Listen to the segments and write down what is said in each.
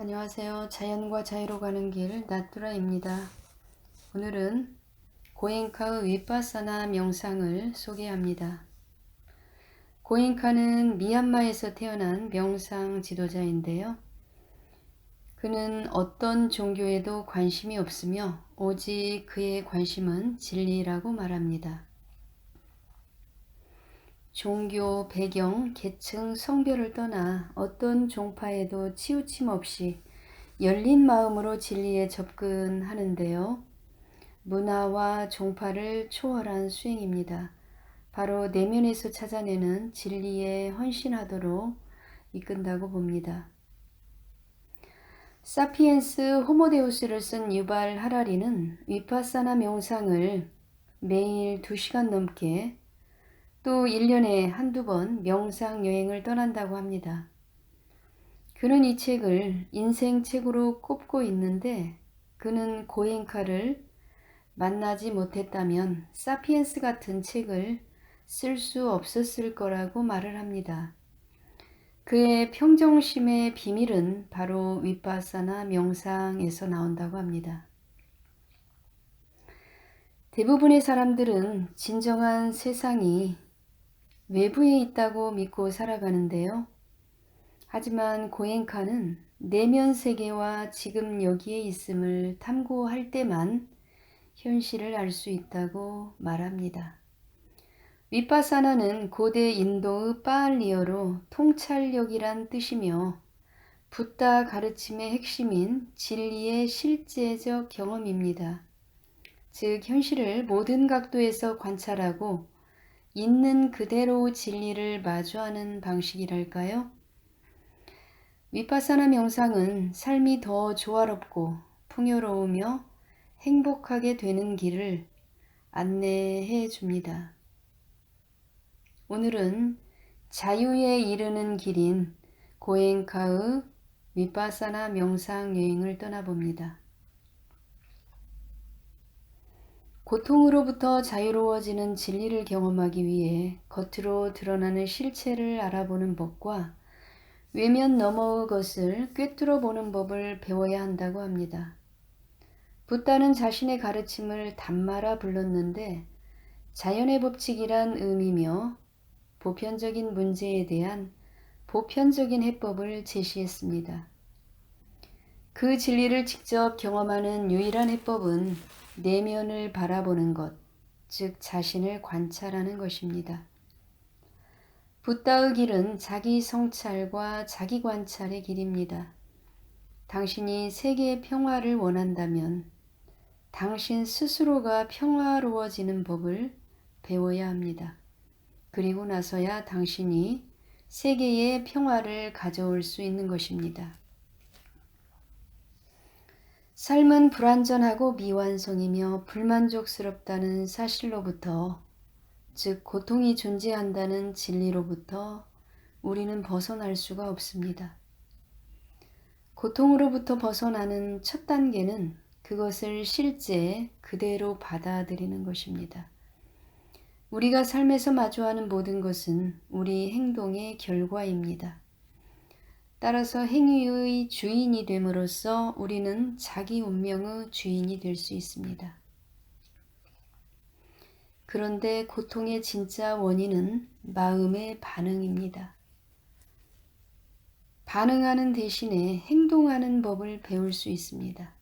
안녕하세요. 자연과 자유로 가는 길 나뚜라입니다. 오늘은 고엔카의 위파사나 명상을 소개합니다. 고엔카는 미얀마에서 태어난 명상 지도자인데요. 그는 어떤 종교에도 관심이 없으며 오직 그의 관심은 진리라고 말합니다. 종교, 배경, 계층, 성별을 떠나 어떤 종파에도 치우침 없이 열린 마음으로 진리에 접근하는데요. 문화와 종파를 초월한 수행입니다. 바로 내면에서 찾아내는 진리에 헌신하도록 이끈다고 봅니다. 사피엔스 호모데우스를 쓴 유발 하라리는 위파사나 명상을 매일 2시간 넘게 또 1년에 한두 번 명상 여행을 떠난다고 합니다. 그는 이 책을 인생 책으로 꼽고 있는데 그는 고엔카를 만나지 못했다면 사피엔스 같은 책을 쓸 수 없었을 거라고 말을 합니다. 그의 평정심의 비밀은 바로 위파사나 명상에서 나온다고 합니다. 대부분의 사람들은 진정한 세상이 외부에 있다고 믿고 살아가는데요. 하지만 고엔카는 내면 세계와 지금 여기에 있음을 탐구할 때만 현실을 알 수 있다고 말합니다. 위파사나는 고대 인도의 파알리어로 통찰력이란 뜻이며 붓다 가르침의 핵심인 진리의 실제적 경험입니다. 즉 현실을 모든 각도에서 관찰하고 있는 그대로 진리를 마주하는 방식이랄까요? 위파사나 명상은 삶이 더 조화롭고 풍요로우며 행복하게 되는 길을 안내해 줍니다. 오늘은 자유에 이르는 길인 고엔카의 위파사나 명상 여행을 떠나봅니다. 고통으로부터 자유로워지는 진리를 경험하기 위해 겉으로 드러나는 실체를 알아보는 법과 외면 너머의 것을 꿰뚫어 보는 법을 배워야 한다고 합니다. 붓다는 자신의 가르침을 담마라 불렀는데 자연의 법칙이란 의미며 보편적인 문제에 대한 보편적인 해법을 제시했습니다. 그 진리를 직접 경험하는 유일한 해법은 내면을 바라보는 것, 즉 자신을 관찰하는 것입니다. 붓다의 길은 자기 성찰과 자기 관찰의 길입니다. 당신이 세계의 평화를 원한다면 당신 스스로가 평화로워지는 법을 배워야 합니다. 그리고 나서야 당신이 세계의 평화를 가져올 수 있는 것입니다. 삶은 불완전하고 미완성이며 불만족스럽다는 사실로부터, 즉 고통이 존재한다는 진리로부터 우리는 벗어날 수가 없습니다. 고통으로부터 벗어나는 첫 단계는 그것을 실제 그대로 받아들이는 것입니다. 우리가 삶에서 마주하는 모든 것은 우리 행동의 결과입니다. 따라서 행위의 주인이 됨으로써 우리는 자기 운명의 주인이 될 수 있습니다. 그런데 고통의 진짜 원인은 마음의 반응입니다. 반응하는 대신에 행동하는 법을 배울 수 있습니다.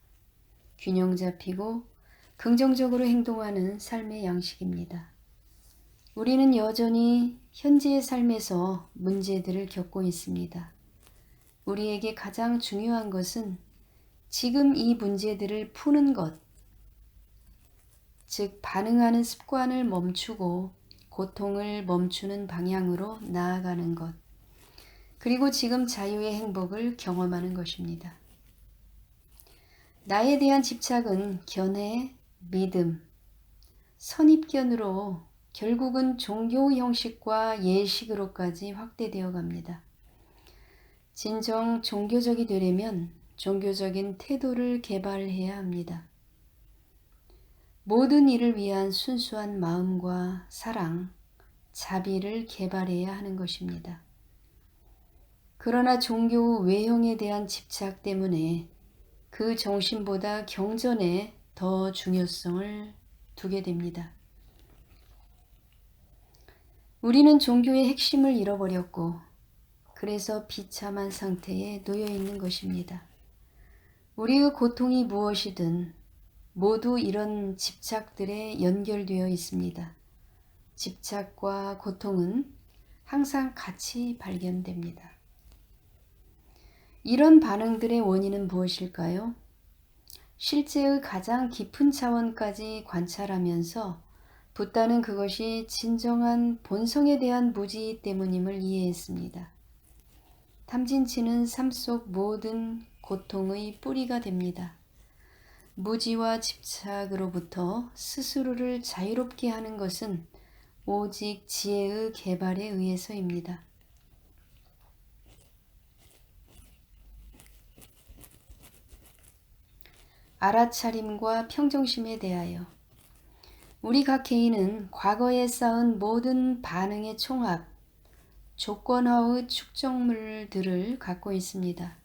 균형 잡히고 긍정적으로 행동하는 삶의 양식입니다. 우리는 여전히 현재의 삶에서 문제들을 겪고 있습니다. 우리에게 가장 중요한 것은 지금 이 문제들을 푸는 것, 즉 반응하는 습관을 멈추고 고통을 멈추는 방향으로 나아가는 것, 그리고 지금 자유의 행복을 경험하는 것입니다. 나에 대한 집착은 견해, 믿음, 선입견으로 결국은 종교 형식과 예식으로까지 확대되어 갑니다. 진정 종교적이 되려면 종교적인 태도를 개발해야 합니다. 모든 일을 위한 순수한 마음과 사랑, 자비를 개발해야 하는 것입니다. 그러나 종교 외형에 대한 집착 때문에 그 정신보다 경전에 더 중요성을 두게 됩니다. 우리는 종교의 핵심을 잃어버렸고 그래서 비참한 상태에 놓여 있는 것입니다. 우리의 고통이 무엇이든 모두 이런 집착들에 연결되어 있습니다. 집착과 고통은 항상 같이 발견됩니다. 이런 반응들의 원인은 무엇일까요? 실제의 가장 깊은 차원까지 관찰하면서 붓다는 그것이 진정한 본성에 대한 무지 때문임을 이해했습니다. 탐진치는 삶 속 모든 고통의 뿌리가 됩니다. 무지와 집착으로부터 스스로를 자유롭게 하는 것은 오직 지혜의 개발에 의해서입니다. 알아차림과 평정심에 대하여 우리 각 개인은 과거에 쌓은 모든 반응의 총합, 조건화의 축적물들을 갖고 있습니다.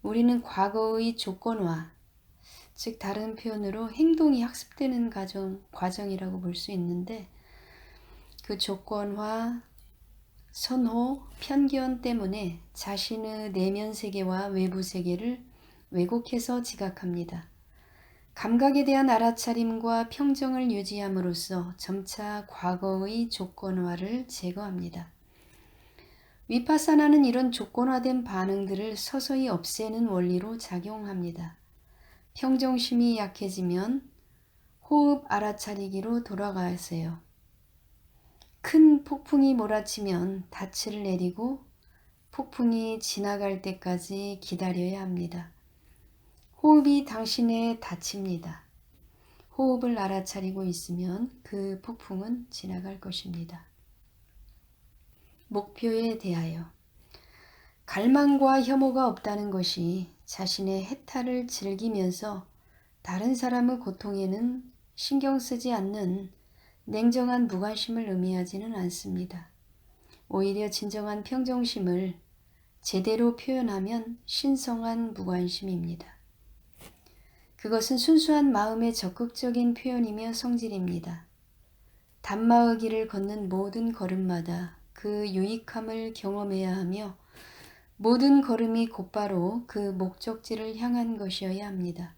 우리는 과거의 조건화, 즉 다른 표현으로 행동이 학습되는 과정이라고 볼 수 있는데 그 조건화, 선호, 편견 때문에 자신의 내면 세계와 외부 세계를 왜곡해서 지각합니다. 감각에 대한 알아차림과 평정을 유지함으로써 점차 과거의 조건화를 제거합니다. 위파사나는 이런 조건화된 반응들을 서서히 없애는 원리로 작용합니다. 평정심이 약해지면 호흡 알아차리기로 돌아가세요. 큰 폭풍이 몰아치면 닻을 내리고 폭풍이 지나갈 때까지 기다려야 합니다. 호흡이 당신의 닻입니다. 호흡을 알아차리고 있으면 그 폭풍은 지나갈 것입니다. 목표에 대하여 갈망과 혐오가 없다는 것이 자신의 해탈을 즐기면서 다른 사람의 고통에는 신경 쓰지 않는 냉정한 무관심을 의미하지는 않습니다. 오히려 진정한 평정심을 제대로 표현하면 신성한 무관심입니다. 그것은 순수한 마음의 적극적인 표현이며 성질입니다. 단마의 길을 걷는 모든 걸음마다 그 유익함을 경험해야 하며 모든 걸음이 곧바로 그 목적지를 향한 것이어야 합니다.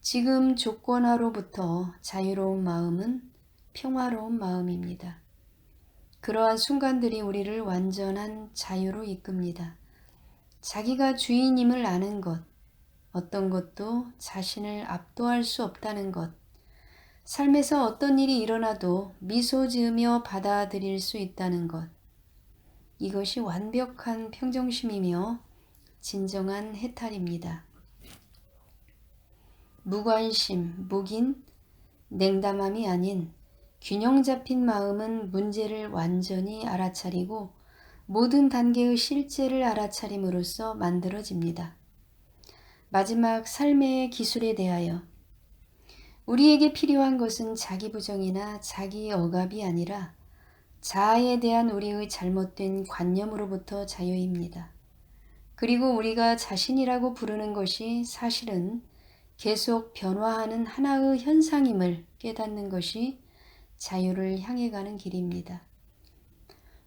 지금 조건화로부터 자유로운 마음은 평화로운 마음입니다. 그러한 순간들이 우리를 완전한 자유로 이끕니다. 자기가 주인임을 아는 것, 어떤 것도 자신을 압도할 수 없다는 것, 삶에서 어떤 일이 일어나도 미소 지으며 받아들일 수 있다는 것, 이것이 완벽한 평정심이며 진정한 해탈입니다. 무관심, 묵인, 냉담함이 아닌 균형 잡힌 마음은 문제를 완전히 알아차리고 모든 단계의 실제를 알아차림으로써 만들어집니다. 마지막 삶의 기술에 대하여 우리에게 필요한 것은 자기 부정이나 자기 억압이 아니라 자아에 대한 우리의 잘못된 관념으로부터 자유입니다. 그리고 우리가 자신이라고 부르는 것이 사실은 계속 변화하는 하나의 현상임을 깨닫는 것이 자유를 향해 가는 길입니다.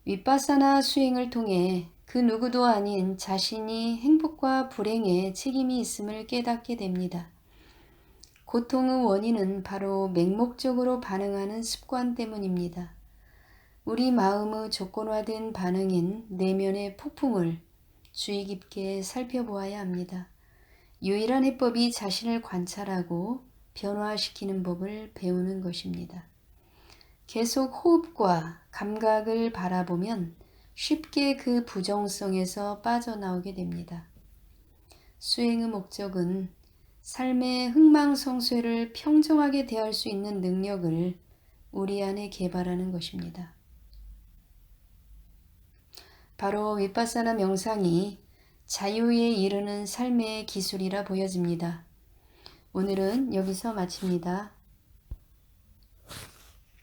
윗바사나 수행을 통해 그 누구도 아닌 자신이 행복과 불행에 책임이 있음을 깨닫게 됩니다. 고통의 원인은 바로 맹목적으로 반응하는 습관 때문입니다. 우리 마음의 조건화된 반응인 내면의 폭풍을 주의 깊게 살펴보아야 합니다. 유일한 해법이 자신을 관찰하고 변화시키는 법을 배우는 것입니다. 계속 호흡과 감각을 바라보면 쉽게 그 부정성에서 빠져나오게 됩니다. 수행의 목적은 삶의 흥망성쇠를 평정하게 대할 수 있는 능력을 우리 안에 개발하는 것입니다. 바로 윗바사나 명상이 자유에 이르는 삶의 기술이라 보여집니다. 오늘은 여기서 마칩니다.